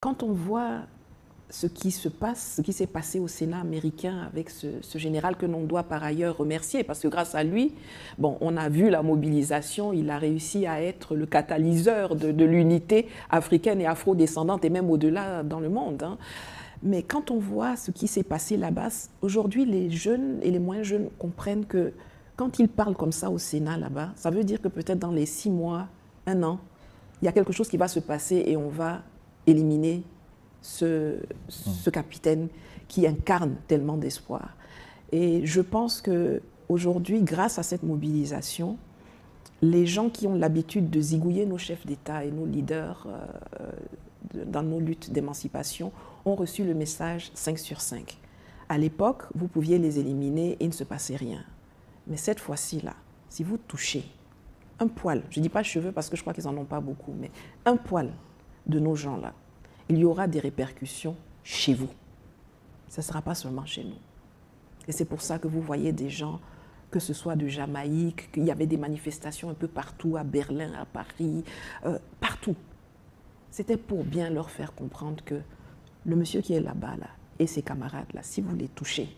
Quand on voit ce qui se passe, ce qui s'est passé au Sénat américain avec ce général que l'on doit par ailleurs remercier, parce que grâce à lui, bon, on a vu la mobilisation, il a réussi à être le catalyseur de l'unité africaine et afro-descendante, et même au-delà dans le monde, hein. Mais quand on voit ce qui s'est passé là-bas, aujourd'hui, les jeunes et les moins jeunes comprennent que quand ils parlent comme ça au Sénat là-bas, ça veut dire que peut-être dans les 6 mois, 1 an, il y a quelque chose qui va se passer et on va éliminer ce capitaine qui incarne tellement d'espoir. Et je pense qu'aujourd'hui, grâce à cette mobilisation, les gens qui ont l'habitude de zigouiller nos chefs d'État et nos leaders dans nos luttes d'émancipation ont reçu le message 5 sur 5. À l'époque, vous pouviez les éliminer et il ne se passait rien. Mais cette fois-ci, là, si vous touchez un poil, je ne dis pas cheveux parce que je crois qu'ils n'en ont pas beaucoup, mais un poil de nos gens là, il y aura des répercussions chez vous. Ce ne sera pas seulement chez nous. Et c'est pour ça que vous voyez des gens, que ce soit de Jamaïque, qu'il y avait des manifestations un peu partout, à Berlin, à Paris, partout. C'était pour bien leur faire comprendre que le monsieur qui est là-bas, là, et ses camarades, là, si vous les touchez,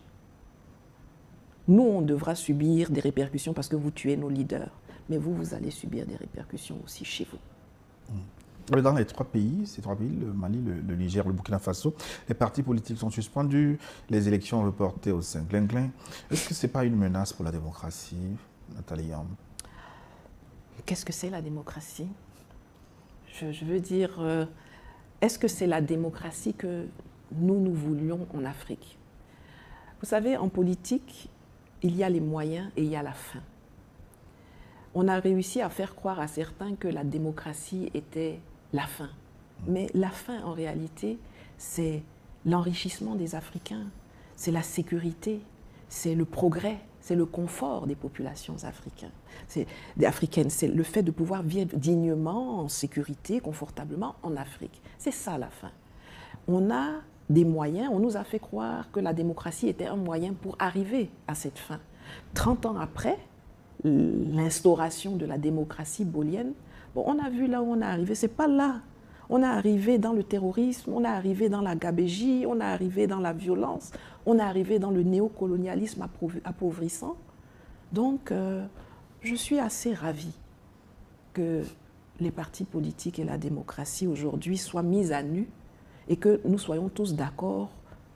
nous, on devra subir des répercussions parce que vous tuez nos leaders. Mais vous, vous allez subir des répercussions aussi chez vous. Dans les 3 pays, ces 3 pays, le Mali, le Niger, le Burkina Faso, les partis politiques sont suspendus, les élections reportées au Saint-Clinclin. Est-ce que ce n'est pas une menace pour la démocratie, Nathalie Yamb? Qu'est-ce que c'est la démocratie? Je veux dire, est-ce que c'est la démocratie que nous voulions en Afrique? Vous savez, en politique, il y a les moyens et il y a la fin. On a réussi à faire croire à certains que la démocratie était la fin. Mais la fin, en réalité, c'est l'enrichissement des Africains, c'est la sécurité, c'est le progrès, c'est le confort des populations africaines. C'est le fait de pouvoir vivre dignement, en sécurité, confortablement en Afrique. C'est ça la fin. On a des moyens, on nous a fait croire que la démocratie était un moyen pour arriver à cette fin. 30 ans après l'instauration de la démocratie bolienne, bon, on a vu là où on est arrivé, c'est pas là. On est arrivé dans le terrorisme, on est arrivé dans la gabégie, on est arrivé dans la violence, on est arrivé dans le néocolonialisme appauvrissant. Donc, je suis assez ravie que les partis politiques et la démocratie aujourd'hui soient mis à nu et que nous soyons tous d'accord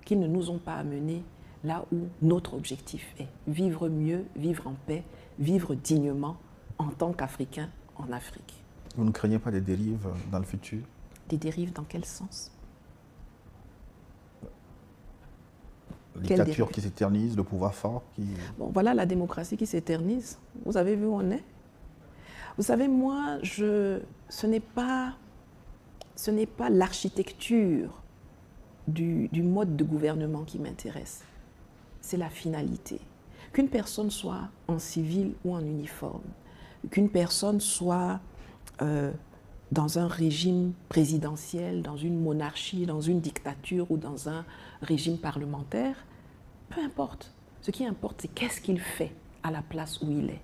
qu'ils ne nous ont pas amenés là où notre objectif est. Vivre mieux, vivre en paix, vivre dignement en tant qu'Africains en Afrique. Vous ne craignez pas des dérives dans le futur? Des dérives dans quel sens? La dictature qui s'éternise, le pouvoir fort qui... Bon, voilà la démocratie qui s'éternise. Vous avez vu où on est? Vous savez, moi, ce n'est pas l'architecture du mode de gouvernement qui m'intéresse. C'est la finalité. Qu'une personne soit en civil ou en uniforme, qu'une personne soit dans un régime présidentiel, dans une monarchie, dans une dictature ou dans un régime parlementaire, peu importe. Ce qui importe, c'est qu'est-ce qu'il fait à la place où il est.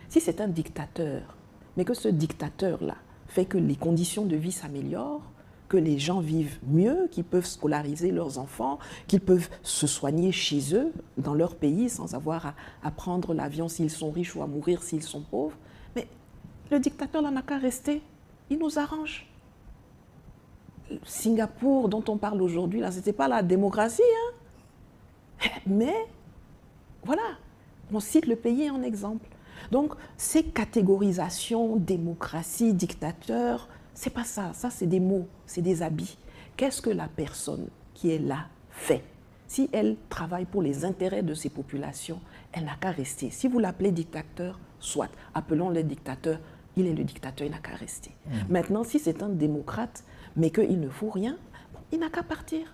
Si c'est un dictateur, mais que ce dictateur-là fait que les conditions de vie s'améliorent, que les gens vivent mieux, qu'ils peuvent scolariser leurs enfants, qu'ils peuvent se soigner chez eux, dans leur pays, sans avoir à prendre l'avion s'ils sont riches ou à mourir s'ils sont pauvres. Mais le dictateur n'a qu'à rester. Il nous arrange. Singapour, dont on parle aujourd'hui, là, ce n'était pas la démocratie, hein. Mais, voilà, on cite le pays en exemple. Donc, ces catégorisations, démocratie, dictateur, c'est pas ça. Ça, c'est des mots, c'est des habits. Qu'est-ce que la personne qui est là fait? Si elle travaille pour les intérêts de ces populations, elle n'a qu'à rester. Si vous l'appelez dictateur, soit, appelons-le dictateur, il est le dictateur, il n'a qu'à rester. Maintenant, si c'est un démocrate, mais qu'il ne faut rien, il n'a qu'à partir.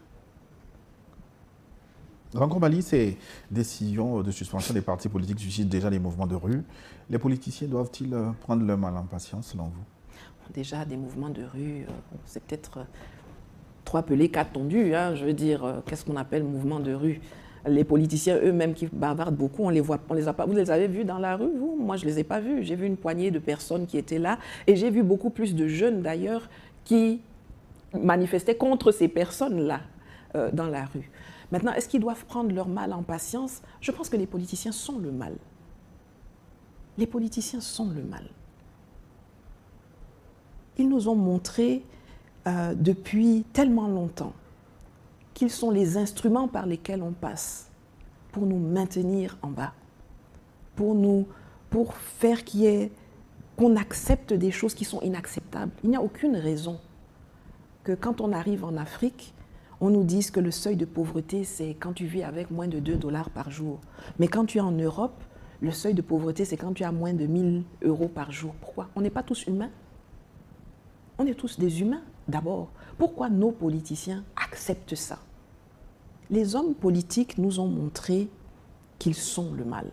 Ranko Mali, ces décisions de suspension des partis politiques suscitent déjà les mouvements de rue. Les politiciens doivent-ils prendre leur mal en patience, selon vous? Déjà, des mouvements de rue, c'est peut-être 3 pelés, 4 tondus. Hein, je veux dire, qu'est-ce qu'on appelle mouvement de rue? Les politiciens eux-mêmes qui bavardent beaucoup, on les a pas. Vous les avez vus dans la rue, vous? Moi, je ne les ai pas vus. J'ai vu une poignée de personnes qui étaient là et j'ai vu beaucoup plus de jeunes, d'ailleurs, qui manifestaient contre ces personnes-là dans la rue. Maintenant, est-ce qu'ils doivent prendre leur mal en patience? Je pense que les politiciens sont le mal. Les politiciens sont le mal. Ils nous ont montré depuis tellement longtemps qu'ils sont les instruments par lesquels on passe pour nous maintenir en bas, pour faire qu'on accepte des choses qui sont inacceptables. Il n'y a aucune raison que quand on arrive en Afrique, on nous dise que le seuil de pauvreté, c'est quand tu vis avec moins de 2 dollars par jour. Mais quand tu es en Europe, le seuil de pauvreté, c'est quand tu as moins de 1000 euros par jour. Pourquoi? On n'est pas tous humains. On est tous des humains, d'abord. Pourquoi nos politiciens acceptent ça? Les hommes politiques nous ont montré qu'ils sont le mal.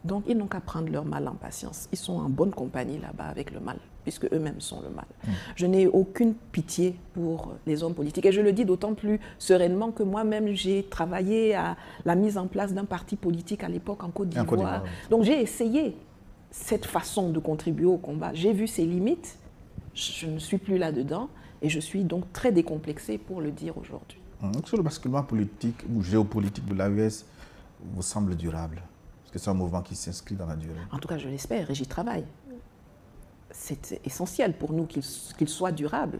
Donc, ils n'ont qu'à prendre leur mal en patience. Ils sont en bonne compagnie là-bas avec le mal, puisque eux-mêmes sont le mal. Je n'ai aucune pitié pour les hommes politiques. Et je le dis d'autant plus sereinement que moi-même, j'ai travaillé à la mise en place d'un parti politique à l'époque en Côte d'Ivoire. Donc, j'ai essayé cette façon de contribuer au combat. J'ai vu ses limites. Je ne suis plus là-dedans. Et je suis donc très décomplexée pour le dire aujourd'hui. Sur le basculement politique ou géopolitique de l'AES vous semble durable? Est-ce que c'est un mouvement qui s'inscrit dans la durée? En tout cas, je l'espère et j'y travaille. C'est essentiel pour nous qu'il soit durable.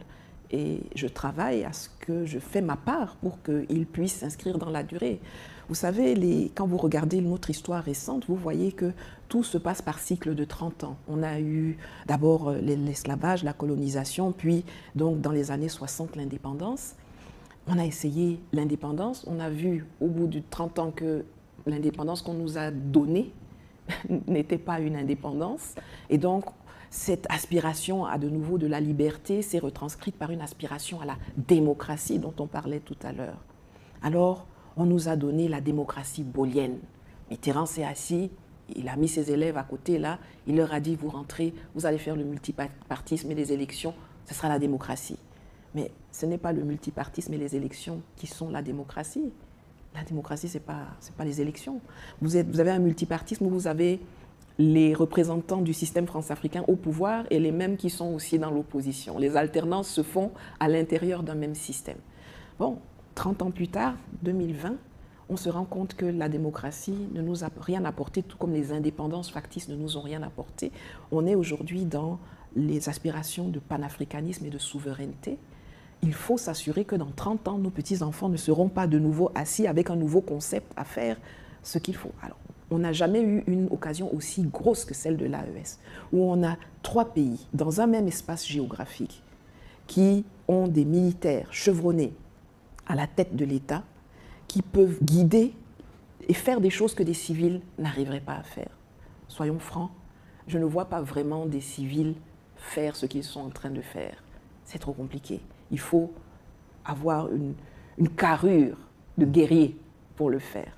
Et je travaille à ce que je fais ma part pour qu'il puisse s'inscrire dans la durée. Vous savez, quand vous regardez notre histoire récente, vous voyez que tout se passe par cycle de 30 ans. On a eu d'abord l'esclavage, la colonisation, puis donc dans les années 60, l'indépendance. On a essayé l'indépendance. On a vu au bout de 30 ans que l'indépendance qu'on nous a donnée n'était pas une indépendance. Et donc, cette aspiration à de nouveau de la liberté s'est retranscrite par une aspiration à la démocratie dont on parlait tout à l'heure. Alors, on nous a donné la démocratie bolienne. Mitterrand s'est assis, il a mis ses élèves à côté là, il leur a dit, vous rentrez, vous allez faire le multipartisme et les élections, ce sera la démocratie. Mais ce n'est pas le multipartisme et les élections qui sont la démocratie. La démocratie, ce n'est pas les élections. Vous avez un multipartisme où vous avez les représentants du système france-africain au pouvoir et les mêmes qui sont aussi dans l'opposition. Les alternances se font à l'intérieur d'un même système. Bon, 30 ans plus tard, 2020, on se rend compte que la démocratie ne nous a rien apporté, tout comme les indépendances factices ne nous ont rien apporté. On est aujourd'hui dans les aspirations de panafricanisme et de souveraineté. Il faut s'assurer que dans 30 ans, nos petits-enfants ne seront pas de nouveau assis avec un nouveau concept à faire ce qu'il faut. Alors, on n'a jamais eu une occasion aussi grosse que celle de l'AES, où on a 3 pays dans un même espace géographique qui ont des militaires chevronnés à la tête de l'État, qui peuvent guider et faire des choses que des civils n'arriveraient pas à faire. Soyons francs, je ne vois pas vraiment des civils faire ce qu'ils sont en train de faire. C'est trop compliqué. Il faut avoir une carrure de guerrier pour le faire.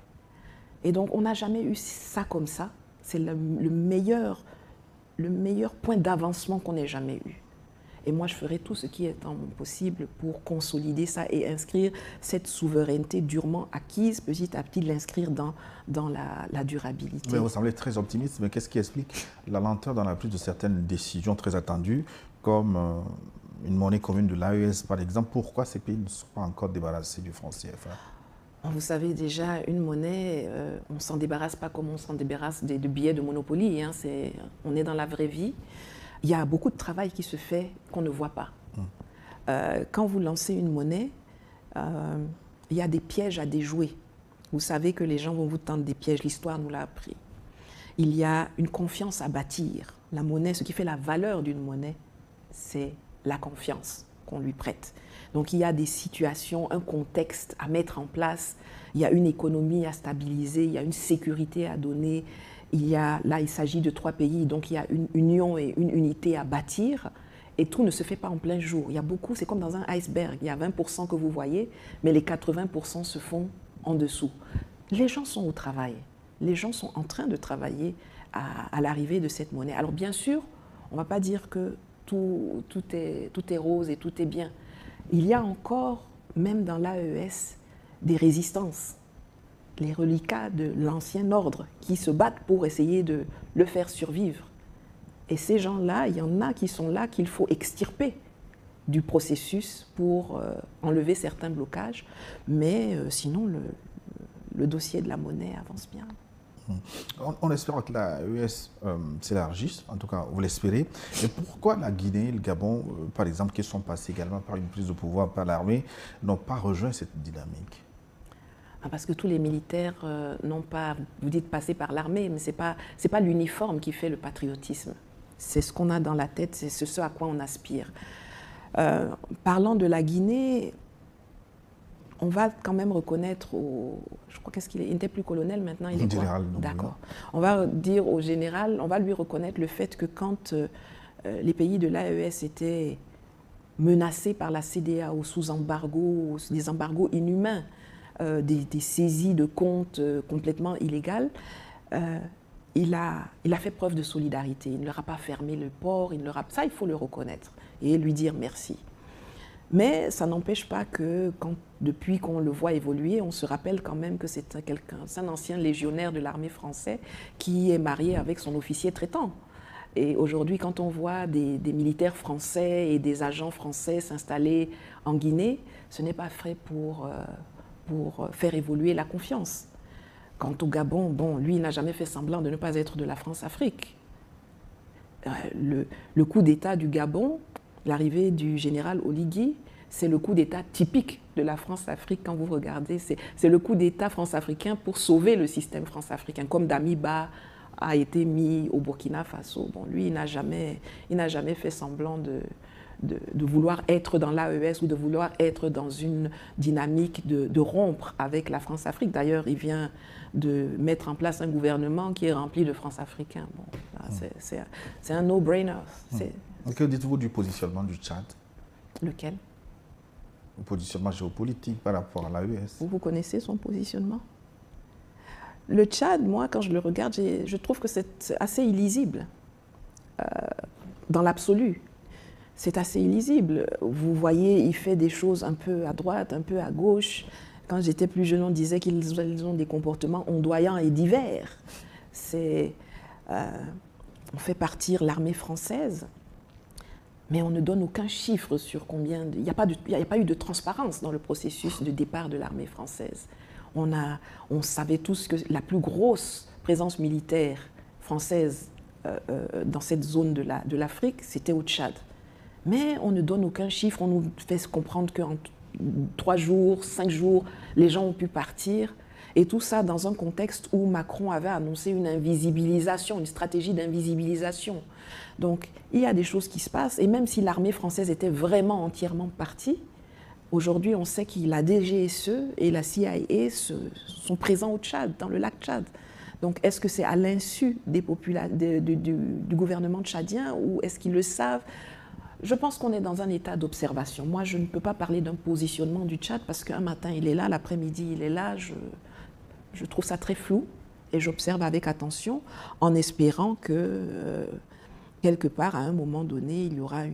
Et donc, on n'a jamais eu ça comme ça. C'est le meilleur point d'avancement qu'on ait jamais eu. Et moi, je ferai tout ce qui est en possible pour consolider ça et inscrire cette souveraineté durement acquise, petit à petit, l'inscrire dans la durabilité. Mais vous semblez très optimiste, mais qu'est-ce qui explique la lenteur dans la prise de certaines décisions très attendues, comme une monnaie commune de l'AES, par exemple? Pourquoi ces pays ne sont pas encore débarrassés du franc CFA? Vous savez, déjà, une monnaie, on ne s'en débarrasse pas comme on s'en débarrasse de billets de Monopoly. Hein, on est dans la vraie vie. Il y a beaucoup de travail qui se fait qu'on ne voit pas. Quand vous lancez une monnaie, il y a des pièges à déjouer. Vous savez que les gens vont vous tendre des pièges, l'histoire nous l'a appris. Il y a une confiance à bâtir. La monnaie, ce qui fait la valeur d'une monnaie, c'est la confiance qu'on lui prête. Donc il y a des situations, un contexte à mettre en place, il y a une économie à stabiliser, il y a une sécurité à donner. Là, il s'agit de 3 pays, donc il y a une union et une unité à bâtir. Et tout ne se fait pas en plein jour. Il y a beaucoup, c'est comme dans un iceberg. Il y a 20% que vous voyez, mais les 80% se font en dessous. Les gens sont au travail. Les gens sont en train de travailler à l'arrivée de cette monnaie. Alors bien sûr, on ne va pas dire que tout est rose et tout est bien. Il y a encore, même dans l'AES, des résistances. Les reliquats de l'ancien ordre qui se battent pour essayer de le faire survivre. Et ces gens-là, il y en a qui sont là qu'il faut extirper du processus pour enlever certains blocages. Mais sinon, le dossier de la monnaie avance bien. On espère que la ES s'élargisse, en tout cas vous l'espérez. Mais pourquoi la Guinée et le Gabon, par exemple, qui sont passés également par une prise de pouvoir par l'armée, n'ont pas rejoint cette dynamique? Parce que tous les militaires n'ont pas, vous dites passer par l'armée, mais ce n'est pas l'uniforme qui fait le patriotisme. C'est ce qu'on a dans la tête, c'est ce à quoi on aspire. Parlant de la Guinée, on va quand même reconnaître je crois qu'est-ce qu'il est, il n'était plus colonel maintenant, il est général. D'accord. On va dire au général, on va lui reconnaître le fait que quand les pays de l'AES étaient menacés par la CEDEAO sous embargo, des embargos inhumains, des saisies de comptes complètement illégales, il a fait preuve de solidarité. Il ne leur a pas fermé le port, ça il faut le reconnaître et lui dire merci. Mais ça n'empêche pas que depuis qu'on le voit évoluer, on se rappelle quand même que c'est un ancien légionnaire de l'armée française qui est marié avec son officier traitant. Et aujourd'hui, quand on voit des militaires français et des agents français s'installer en Guinée, ce n'est pas fait pour faire évoluer la confiance. Quant au Gabon, bon, lui, il n'a jamais fait semblant de ne pas être de la France-Afrique. Le coup d'État du Gabon, l'arrivée du général Oligui, c'est le coup d'État typique de la France-Afrique quand vous regardez. C'est le coup d'État france-africain pour sauver le système france-africain, comme Damiba a été mis au Burkina Faso. Bon, lui, il n'a jamais fait semblant de vouloir être dans l'AES ou de vouloir être dans une dynamique de rompre avec la France-Afrique. D'ailleurs, il vient de mettre en place un gouvernement qui est rempli de France-Africains. Bon, c'est un no-brainer. Que dites-vous du positionnement du Tchad? Lequel? Le positionnement géopolitique par rapport à l'AES. Vous connaissez son positionnement? Le Tchad, moi, quand je le regarde, je trouve que c'est assez illisible. Dans l'absolu, c'est assez illisible. Vous voyez, il fait des choses un peu à droite, un peu à gauche. Quand j'étais plus jeune, on disait qu'ils ont des comportements ondoyants et divers. On fait partir l'armée française, mais on ne donne aucun chiffre sur combien... Il n'y a pas eu de transparence dans le processus de départ de l'armée française. On savait tous que la plus grosse présence militaire française dans cette zone de l'Afrique, c'était au Tchad. Mais on ne donne aucun chiffre, on nous fait comprendre qu'en 3 jours, 5 jours, les gens ont pu partir. Et tout ça dans un contexte où Macron avait annoncé une invisibilisation, une stratégie d'invisibilisation. Donc il y a des choses qui se passent, et même si l'armée française était vraiment entièrement partie, aujourd'hui on sait que la DGSE et la CIA sont présents au Tchad, dans le lac Tchad. Donc est-ce que c'est à l'insu du gouvernement tchadien ou est-ce qu'ils le savent? Je pense qu'on est dans un état d'observation. Moi, je ne peux pas parler d'un positionnement du Tchad parce qu'un matin, il est là, l'après-midi, il est là. Je trouve ça très flou et j'observe avec attention en espérant que, quelque part, à un moment donné, il y aura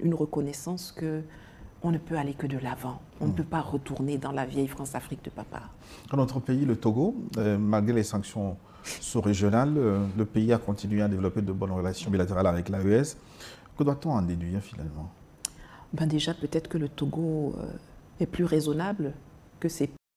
une reconnaissance qu'on ne peut aller que de l'avant. On ne peut pas retourner dans la vieille France-Afrique de papa. Dans notre pays, le Togo, malgré les sanctions sous-régionales, le pays a continué à développer de bonnes relations bilatérales avec l'AES. Que doit-on en déduire finalement? Déjà, peut-être que le Togo est plus raisonnable que ses